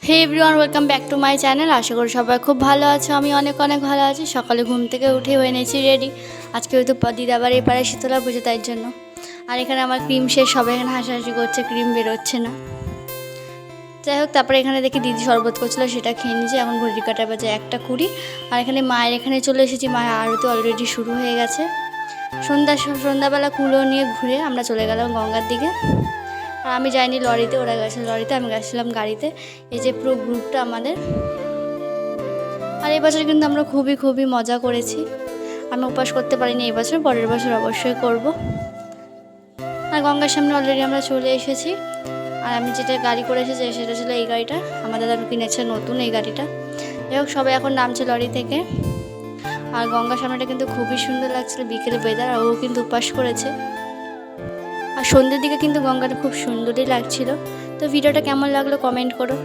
Hey everyone, welcome back to my channel. আশা করি সবাই খুব ভালো আছো। আমি অনেক ভালো আছি। সকালে ঘুম থেকে উঠে হয়ে নিয়েছি রেডি। আজকে হয়তো দিদাবার এই পাড়ায় শীতলা পুজো, তাই জন্য। আর এখানে আমার ক্রিম শেষ, সবাই এখানে হাসাহাসি করছে, ক্রিম বেরোচ্ছে না। যাই হোক, তারপরে এখানে দেখি দিদি শরবত করছিলো, সেটা খেয়ে নিয়েছি। এখন ঘড়ি কাটা বাজে 1:20। আর এখানে মায়ের এখানে চলে এসেছি। মায়ের আরতি অলরেডি শুরু হয়ে গেছে। সন্ধ্যাবেলা কুলো নিয়ে ঘুরে আমরা চলে গেলাম গঙ্গার দিকে। আর আমি যাইনি লরিতে, ওরা গেছে লরিতে, আমি গেছিলাম গাড়িতে। এই যে পুরো গ্রুপটা আমাদের। আর এই বছর কিন্তু আমরা খুবই মজা করেছি। আমি উপাস করতে পারিনি এই বছর, পরের বছর অবশ্যই করব। আর গঙ্গার সামনে অলরেডি আমরা চলে এসেছি। আর আমি যেটা গাড়ি করে এসেছি সেটা ছিল এই গাড়িটা। আমার দাদা কিনেছে নতুন এই গাড়িটা। যাই হোক, সবাই এখন নামছে লরি থেকে। আর গঙ্গার সামনেটা কিন্তু খুবই সুন্দর লাগছিল, বিকেলে ওয়েদার। আর ও কিন্তু উপাস করেছে। আর সন্ধ্যের দিকে কিন্তু গঙ্গাটা খুব সুন্দরই লাগছিল। তো ভিডিওটা কেমন লাগলো কমেন্ট করো।